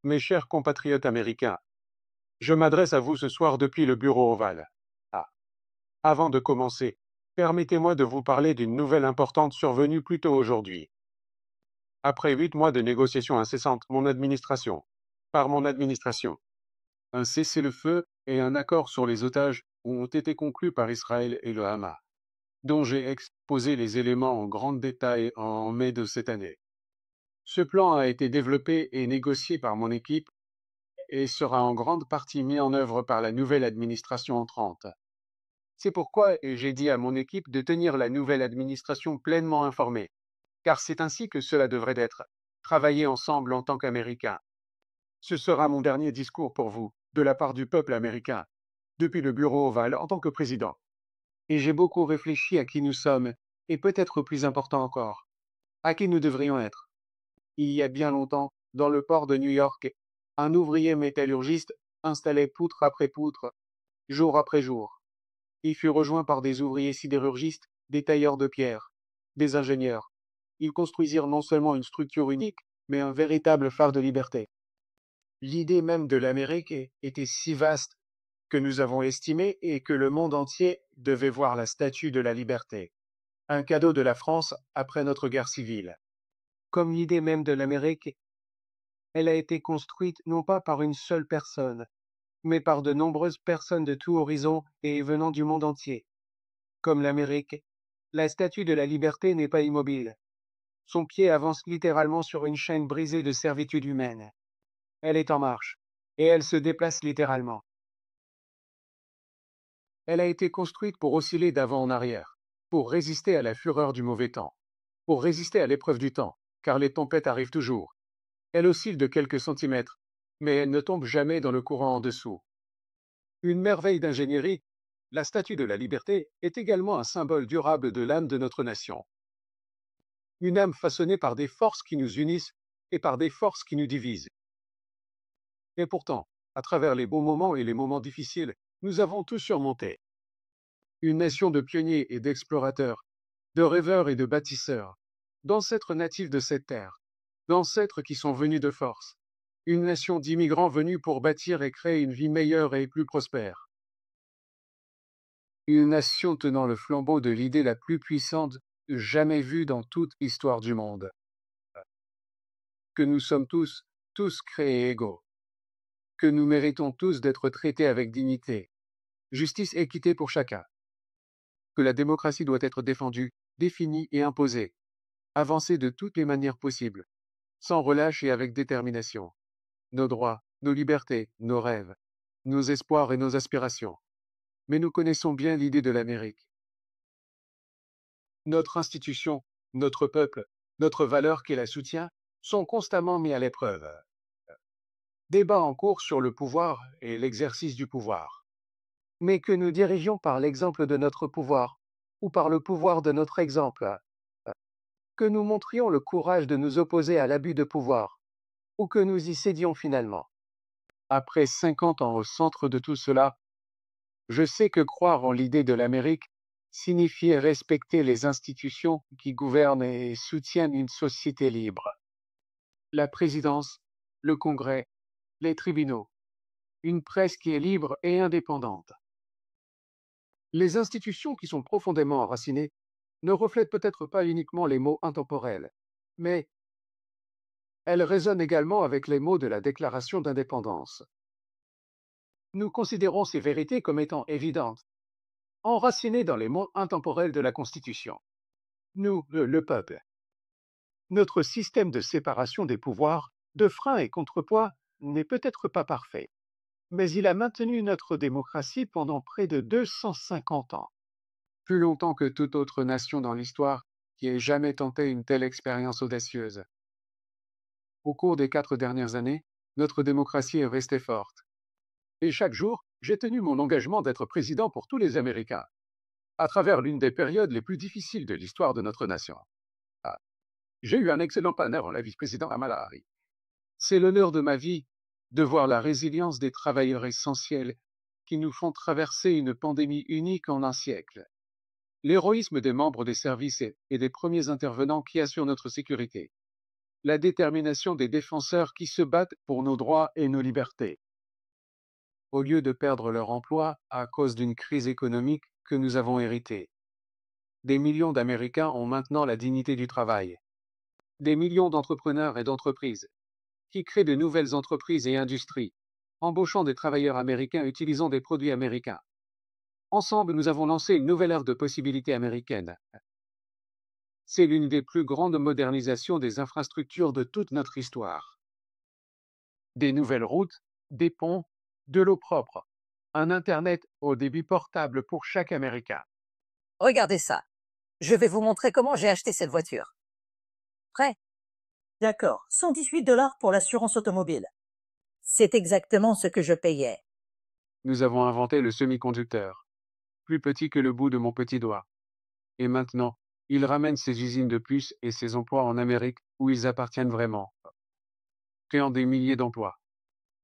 Mes chers compatriotes américains, je m'adresse à vous ce soir depuis le bureau ovale. Ah. Avant de commencer, permettez-moi de vous parler d'une nouvelle importante survenue plus tôt aujourd'hui. Après 8 mois de négociations incessantes, par mon administration, un cessez-le-feu et un accord sur les otages ont été conclus par Israël et le Hamas, dont j'ai exposé les éléments en grand détail en mai de cette année. Ce plan a été développé et négocié par mon équipe et sera en grande partie mis en œuvre par la nouvelle administration entrante. C'est pourquoi j'ai dit à mon équipe de tenir la nouvelle administration pleinement informée, car c'est ainsi que cela devrait être, travailler ensemble en tant qu'Américains. Ce sera mon dernier discours pour vous, de la part du peuple américain, depuis le bureau ovale en tant que président. Et j'ai beaucoup réfléchi à qui nous sommes, et peut-être plus important encore, à qui nous devrions être. Il y a bien longtemps, dans le port de New York, un ouvrier métallurgiste installait poutre après poutre, jour après jour. Il fut rejoint par des ouvriers sidérurgistes, des tailleurs de pierre, des ingénieurs. Ils construisirent non seulement une structure unique, mais un véritable phare de liberté. L'idée même de l'Amérique était si vaste que nous avons estimé et que le monde entier devait voir la Statue de la Liberté, un cadeau de la France après notre guerre civile. Comme l'idée même de l'Amérique, elle a été construite non pas par une seule personne, mais par de nombreuses personnes de tout horizon et venant du monde entier. Comme l'Amérique, la Statue de la Liberté n'est pas immobile. Son pied avance littéralement sur une chaîne brisée de servitude humaine. Elle est en marche, et elle se déplace littéralement. Elle a été construite pour osciller d'avant en arrière, pour résister à la fureur du mauvais temps, pour résister à l'épreuve du temps, car les tempêtes arrivent toujours. Elle oscille de quelques centimètres, mais elle ne tombe jamais dans le courant en dessous. Une merveille d'ingénierie, la Statue de la Liberté est également un symbole durable de l'âme de notre nation. Une âme façonnée par des forces qui nous unissent et par des forces qui nous divisent. Et pourtant, à travers les bons moments et les moments difficiles, nous avons tout surmonté. Une nation de pionniers et d'explorateurs, de rêveurs et de bâtisseurs, d'ancêtres natifs de cette terre, d'ancêtres qui sont venus de force. Une nation d'immigrants venus pour bâtir et créer une vie meilleure et plus prospère. Une nation tenant le flambeau de l'idée la plus puissante jamais vue dans toute l'histoire du monde. Que nous sommes tous créés égaux. Que nous méritons tous d'être traités avec dignité, justice et équité pour chacun. Que la démocratie doit être défendue, définie et imposée. Avancer de toutes les manières possibles, sans relâche et avec détermination. Nos droits, nos libertés, nos rêves, nos espoirs et nos aspirations. Mais nous connaissons bien l'idée de l'Amérique. Notre institution, notre peuple, notre valeur qui la soutient, sont constamment mis à l'épreuve. Débat en cours sur le pouvoir et l'exercice du pouvoir. Mais que nous dirigions par l'exemple de notre pouvoir, ou par le pouvoir de notre exemple. Que nous montrions le courage de nous opposer à l'abus de pouvoir, ou que nous y cédions finalement. Après 50 ans au centre de tout cela, je sais que croire en l'idée de l'Amérique signifiait respecter les institutions qui gouvernent et soutiennent une société libre. La présidence, le Congrès, les tribunaux, une presse qui est libre et indépendante. Les institutions qui sont profondément enracinées ne reflètent peut-être pas uniquement les mots intemporels, mais elles résonnent également avec les mots de la Déclaration d'indépendance. Nous considérons ces vérités comme étant évidentes, enracinées dans les mots intemporels de la Constitution. Nous, le peuple. Notre système de séparation des pouvoirs, de freins et contrepoids, n'est peut-être pas parfait, mais il a maintenu notre démocratie pendant près de 250 ans. Plus longtemps que toute autre nation dans l'histoire qui ait jamais tenté une telle expérience audacieuse. Au cours des 4 dernières années, notre démocratie est restée forte. Et chaque jour, j'ai tenu mon engagement d'être président pour tous les Américains, à travers l'une des périodes les plus difficiles de l'histoire de notre nation. Ah, j'ai eu un excellent partenaire en la vice-président Kamala Harris. C'est l'honneur de ma vie de voir la résilience des travailleurs essentiels qui nous font traverser une pandémie unique en un siècle. L'héroïsme des membres des services et des premiers intervenants qui assurent notre sécurité. la détermination des défenseurs qui se battent pour nos droits et nos libertés. Au lieu de perdre leur emploi à cause d'une crise économique que nous avons héritée. Des millions d'Américains ont maintenant la dignité du travail. Des millions d'entrepreneurs et d'entreprises qui créent de nouvelles entreprises et industries, embauchant des travailleurs américains utilisant des produits américains. Ensemble, nous avons lancé une nouvelle ère de possibilités américaines. C'est l'une des plus grandes modernisations des infrastructures de toute notre histoire. Des nouvelles routes, des ponts, de l'eau propre, un Internet au débit portable pour chaque Américain. Regardez ça. Je vais vous montrer comment j'ai acheté cette voiture. Prêt? D'accord. 118 $ pour l'assurance automobile. C'est exactement ce que je payais. Nous avons inventé le semi-conducteur, plus petit que le bout de mon petit doigt. Et maintenant, il ramène ses usines de puces et ses emplois en Amérique, où ils appartiennent vraiment, créant des milliers d'emplois.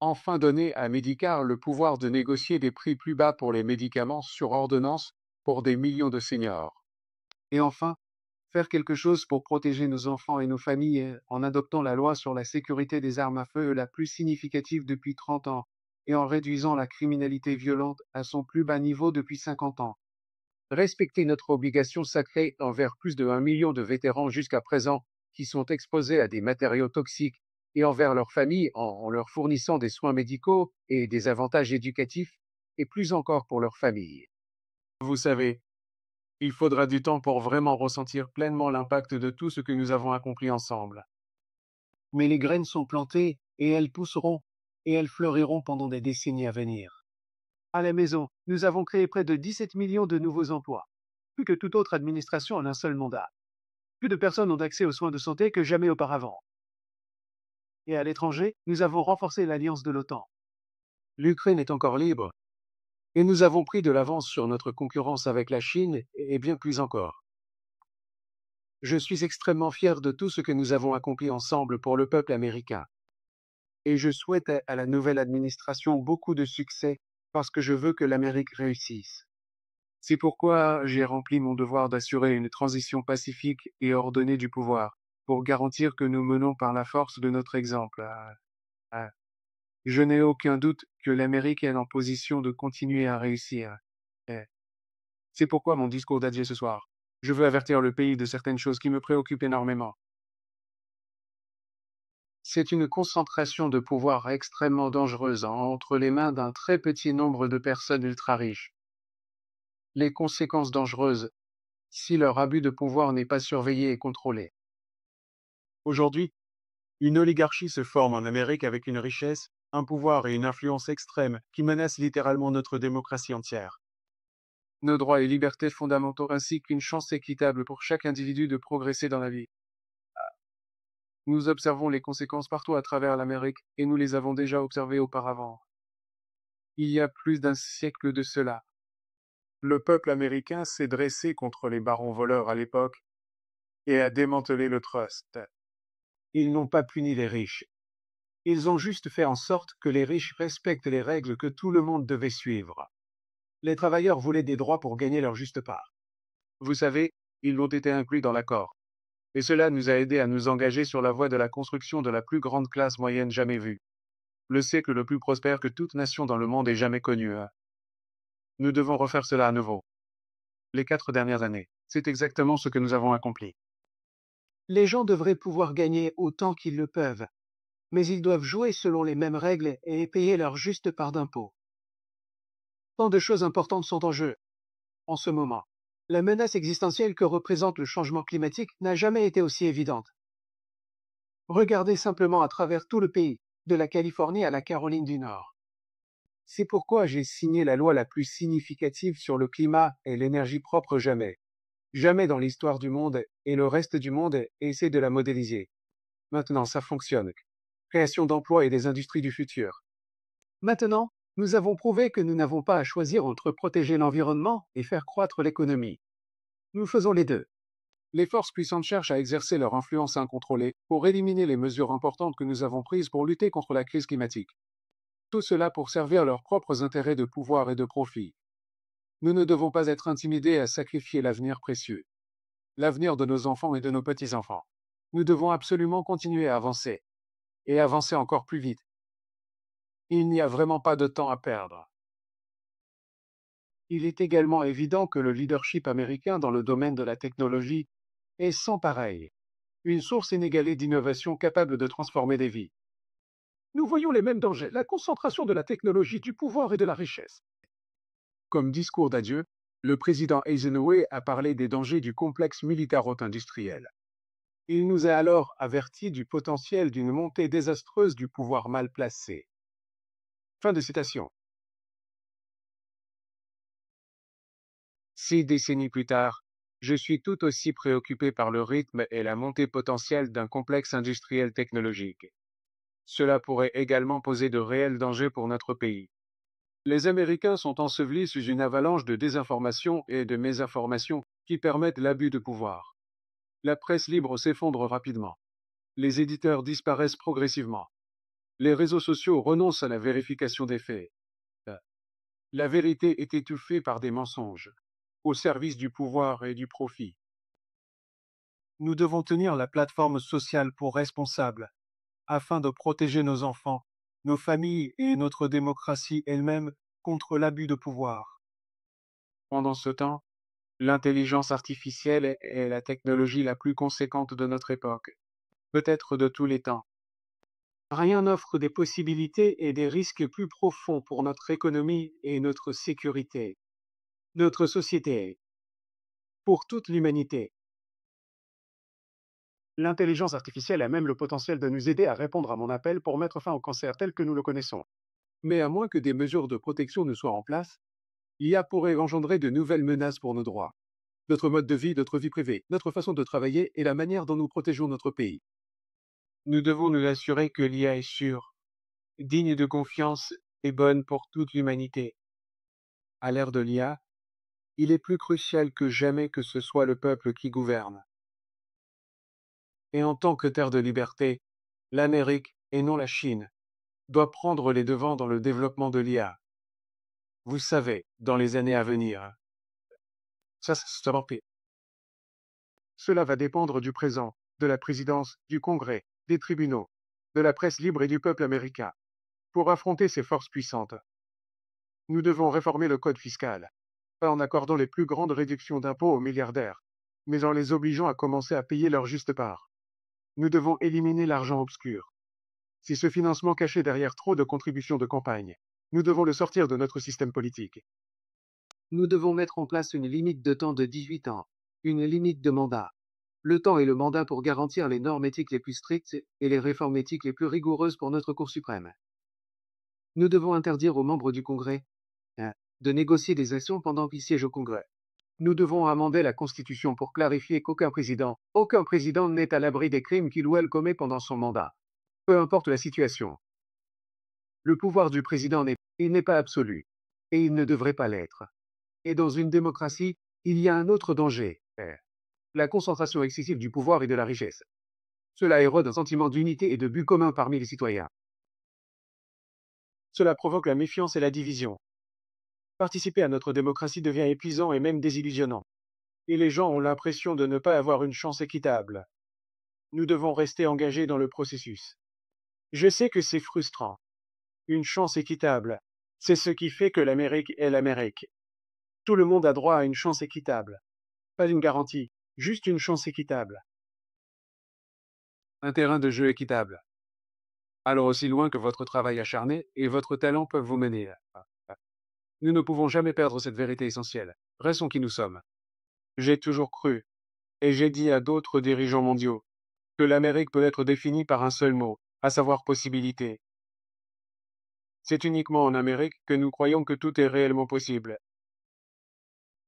Enfin donner à Medicare le pouvoir de négocier des prix plus bas pour les médicaments sur ordonnance pour des millions de seniors. Et enfin, faire quelque chose pour protéger nos enfants et nos familles en adoptant la loi sur la sécurité des armes à feu la plus significative depuis 30 ans et en réduisant la criminalité violente à son plus bas niveau depuis 50 ans. Respecter notre obligation sacrée envers plus de 1 million de vétérans jusqu'à présent qui sont exposés à des matériaux toxiques et envers leurs familles en leur fournissant des soins médicaux et des avantages éducatifs, et plus encore pour leurs familles. Vous savez, il faudra du temps pour vraiment ressentir pleinement l'impact de tout ce que nous avons accompli ensemble. Mais les graines sont plantées et elles pousseront et elles fleuriront pendant des décennies à venir. À la maison, nous avons créé près de 17 millions de nouveaux emplois, plus que toute autre administration en un seul mandat. Plus de personnes ont accès aux soins de santé que jamais auparavant. Et à l'étranger, nous avons renforcé l'alliance de l'OTAN. L'Ukraine est encore libre. Et nous avons pris de l'avance sur notre concurrence avec la Chine et bien plus encore. Je suis extrêmement fier de tout ce que nous avons accompli ensemble pour le peuple américain. Et je souhaite à la nouvelle administration beaucoup de succès parce que je veux que l'Amérique réussisse. C'est pourquoi j'ai rempli mon devoir d'assurer une transition pacifique et ordonnée du pouvoir, pour garantir que nous menons par la force de notre exemple. Je n'ai aucun doute que l'Amérique est en position de continuer à réussir. C'est pourquoi mon discours d'adieu ce soir. Je veux avertir le pays de certaines choses qui me préoccupent énormément. C'est une concentration de pouvoir extrêmement dangereuse entre les mains d'un très petit nombre de personnes ultra riches. Les conséquences dangereuses si leur abus de pouvoir n'est pas surveillé et contrôlé. Aujourd'hui, une oligarchie se forme en Amérique avec une richesse, un pouvoir et une influence extrême qui menacent littéralement notre démocratie entière. Nos droits et libertés fondamentaux ainsi qu'une chance équitable pour chaque individu de progresser dans la vie. Nous observons les conséquences partout à travers l'Amérique et nous les avons déjà observées auparavant. Il y a plus d'un siècle de cela. Le peuple américain s'est dressé contre les barons voleurs à l'époque et a démantelé le trust. Ils n'ont pas puni les riches. Ils ont juste fait en sorte que les riches respectent les règles que tout le monde devait suivre. Les travailleurs voulaient des droits pour gagner leur juste part. Vous savez, ils ont été inclus dans l'accord. Et cela nous a aidés à nous engager sur la voie de la construction de la plus grande classe moyenne jamais vue. Le siècle le plus prospère que toute nation dans le monde ait jamais connu. Nous devons refaire cela à nouveau. Les 4 dernières années, c'est exactement ce que nous avons accompli. Les gens devraient pouvoir gagner autant qu'ils le peuvent, mais ils doivent jouer selon les mêmes règles et payer leur juste part d'impôts. Tant de choses importantes sont en jeu. En ce moment, la menace existentielle que représente le changement climatique n'a jamais été aussi évidente. Regardez simplement à travers tout le pays, de la Californie à la Caroline du Nord. C'est pourquoi j'ai signé la loi la plus significative sur le climat et l'énergie propre jamais. Jamais dans l'histoire du monde, et le reste du monde essaie de la modéliser. Maintenant, ça fonctionne. Création d'emplois et des industries du futur. Maintenant, nous avons prouvé que nous n'avons pas à choisir entre protéger l'environnement et faire croître l'économie. Nous faisons les deux. Les forces puissantes cherchent à exercer leur influence incontrôlée pour éliminer les mesures importantes que nous avons prises pour lutter contre la crise climatique. Tout cela pour servir leurs propres intérêts de pouvoir et de profit. Nous ne devons pas être intimidés à sacrifier l'avenir précieux. L'avenir de nos enfants et de nos petits-enfants. Nous devons absolument continuer à avancer, et avancer encore plus vite. Il n'y a vraiment pas de temps à perdre. Il est également évident que le leadership américain dans le domaine de la technologie est sans pareil, une source inégalée d'innovation capable de transformer des vies. Nous voyons les mêmes dangers, la concentration de la technologie, du pouvoir et de la richesse. Comme discours d'adieu, le président Eisenhower a parlé des dangers du complexe militaro-industriel. Il nous a alors avertis du potentiel d'une montée désastreuse du pouvoir mal placé. Fin de citation. 6 décennies plus tard, je suis tout aussi préoccupé par le rythme et la montée potentielle d'un complexe industriel technologique. Cela pourrait également poser de réels dangers pour notre pays. Les Américains sont ensevelis sous une avalanche de désinformation et de mésinformation qui permettent l'abus de pouvoir. La presse libre s'effondre rapidement. Les éditeurs disparaissent progressivement. Les réseaux sociaux renoncent à la vérification des faits. La vérité est étouffée par des mensonges, au service du pouvoir et du profit. Nous devons tenir la plateforme sociale pour responsable, afin de protéger nos enfants, nos familles et notre démocratie elle-même contre l'abus de pouvoir. Pendant ce temps, l'intelligence artificielle est la technologie la plus conséquente de notre époque, peut-être de tous les temps. Rien n'offre des possibilités et des risques plus profonds pour notre économie et notre sécurité, notre société, pour toute l'humanité. L'intelligence artificielle a même le potentiel de nous aider à répondre à mon appel pour mettre fin au cancer tel que nous le connaissons. Mais à moins que des mesures de protection ne soient en place, l'IA pourrait engendrer de nouvelles menaces pour nos droits, notre mode de vie, notre vie privée, notre façon de travailler et la manière dont nous protégeons notre pays. Nous devons nous assurer que l'IA est sûre, digne de confiance et bonne pour toute l'humanité. À l'ère de l'IA, il est plus crucial que jamais que ce soit le peuple qui gouverne. Et en tant que terre de liberté, l'Amérique, et non la Chine, doit prendre les devants dans le développement de l'IA. Vous savez, dans les années à venir. Ça va pire. Cela va dépendre du présent, de la présidence, du Congrès, des tribunaux, de la presse libre et du peuple américain. Pour affronter ces forces puissantes, nous devons réformer le code fiscal, pas en accordant les plus grandes réductions d'impôts aux milliardaires, mais en les obligeant à commencer à payer leur juste part. Nous devons éliminer l'argent obscur. Si ce financement cachait derrière trop de contributions de campagne, nous devons le sortir de notre système politique. Nous devons mettre en place une limite de temps de 18 ans, une limite de mandat. Le temps et le mandat pour garantir les normes éthiques les plus strictes et les réformes éthiques les plus rigoureuses pour notre Cour suprême. Nous devons interdire aux membres du Congrès de négocier des actions pendant qu'ils siègent au Congrès. Nous devons amender la Constitution pour clarifier qu'aucun président n'est à l'abri des crimes qu'il ou elle commet pendant son mandat. Peu importe la situation. Le pouvoir du président n'est pas absolu, et il ne devrait pas l'être. Et dans une démocratie, il y a un autre danger, la concentration excessive du pouvoir et de la richesse. Cela érode un sentiment d'unité et de but commun parmi les citoyens. Cela provoque la méfiance et la division. Participer à notre démocratie devient épuisant et même désillusionnant. Et les gens ont l'impression de ne pas avoir une chance équitable. Nous devons rester engagés dans le processus. Je sais que c'est frustrant. Une chance équitable, c'est ce qui fait que l'Amérique est l'Amérique. Tout le monde a droit à une chance équitable. Pas une garantie, juste une chance équitable. Un terrain de jeu équitable. Alors aussi loin que votre travail acharné et votre talent peuvent vous mener. Nous ne pouvons jamais perdre cette vérité essentielle. Restons qui nous sommes. J'ai toujours cru, et j'ai dit à d'autres dirigeants mondiaux, que l'Amérique peut être définie par un seul mot, à savoir possibilité. C'est uniquement en Amérique que nous croyons que tout est réellement possible.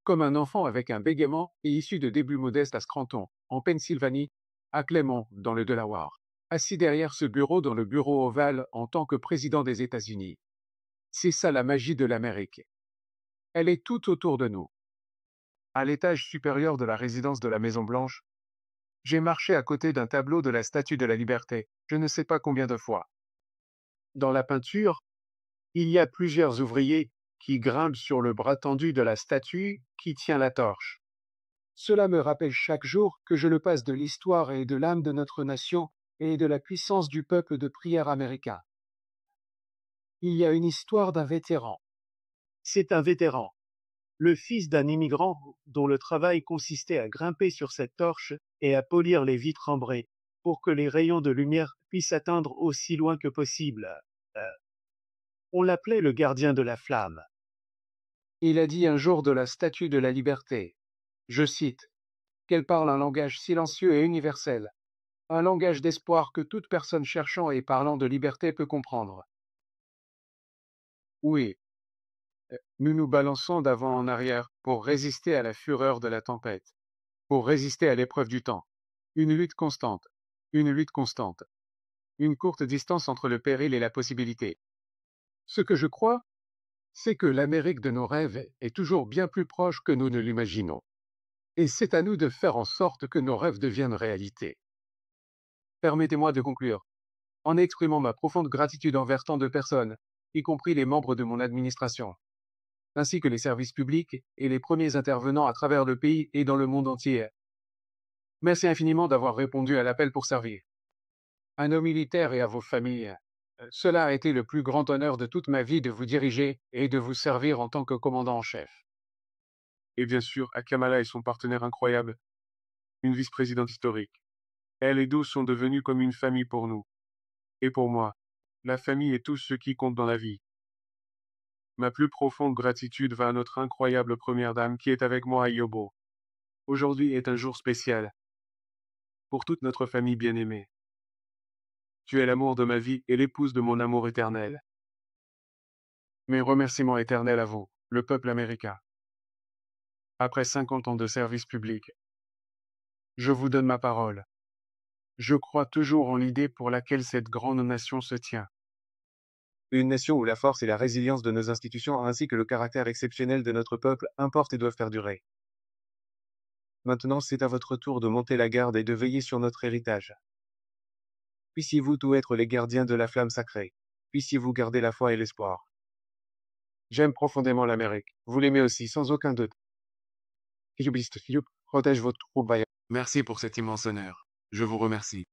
Comme un enfant avec un bégaiement et issu de débuts modestes à Scranton, en Pennsylvanie, à Clemont, dans le Delaware, assis derrière ce bureau dans le bureau ovale en tant que président des États-Unis. C'est ça la magie de l'Amérique. Elle est tout autour de nous. À l'étage supérieur de la résidence de la Maison-Blanche, j'ai marché à côté d'un tableau de la Statue de la Liberté, je ne sais pas combien de fois. Dans la peinture, il y a plusieurs ouvriers qui grimpent sur le bras tendu de la statue qui tient la torche. Cela me rappelle chaque jour que je le passe de l'histoire et de l'âme de notre nation et de la puissance du peuple de prière américain. Il y a une histoire d'un vétéran. C'est un vétéran, le fils d'un immigrant dont le travail consistait à grimper sur cette torche et à polir les vitres ambrées pour que les rayons de lumière puissent atteindre aussi loin que possible. Euh, on l'appelait le gardien de la flamme. Il a dit un jour de la Statue de la Liberté, je cite, qu'elle parle un langage silencieux et universel, un langage d'espoir que toute personne cherchant et parlant de liberté peut comprendre. Oui, nous nous balançons d'avant en arrière pour résister à la fureur de la tempête, pour résister à l'épreuve du temps. Une lutte constante, une lutte constante, une courte distance entre le péril et la possibilité. Ce que je crois, c'est que l'Amérique de nos rêves est toujours bien plus proche que nous ne l'imaginons. Et c'est à nous de faire en sorte que nos rêves deviennent réalité. Permettez-moi de conclure, en exprimant ma profonde gratitude envers tant de personnes, y compris les membres de mon administration, ainsi que les services publics et les premiers intervenants à travers le pays et dans le monde entier. Merci infiniment d'avoir répondu à l'appel pour servir. À nos militaires et à vos familles, cela a été le plus grand honneur de toute ma vie de vous diriger et de vous servir en tant que commandant en chef. Et bien sûr, à Kamala et son partenaire incroyable, une vice-présidente historique. Elle et Dou sont devenus comme une famille pour nous. Et pour moi, la famille est tout ce qui compte dans la vie. Ma plus profonde gratitude va à notre incroyable première dame qui est avec moi à Yobo. Aujourd'hui est un jour spécial. Pour toute notre famille bien-aimée. Tu es l'amour de ma vie et l'épouse de mon amour éternel. Mes remerciements éternels à vous, le peuple américain. Après 50 ans de service public, je vous donne ma parole. Je crois toujours en l'idée pour laquelle cette grande nation se tient. Une nation où la force et la résilience de nos institutions ainsi que le caractère exceptionnel de notre peuple importent et doivent perdurer. Maintenant, c'est à votre tour de monter la garde et de veiller sur notre héritage. Puissiez-vous tous être les gardiens de la flamme sacrée. Puissiez-vous garder la foi et l'espoir. J'aime profondément l'Amérique. Vous l'aimez aussi, sans aucun doute. Protège votre troupe. Merci pour cet immense honneur. Je vous remercie.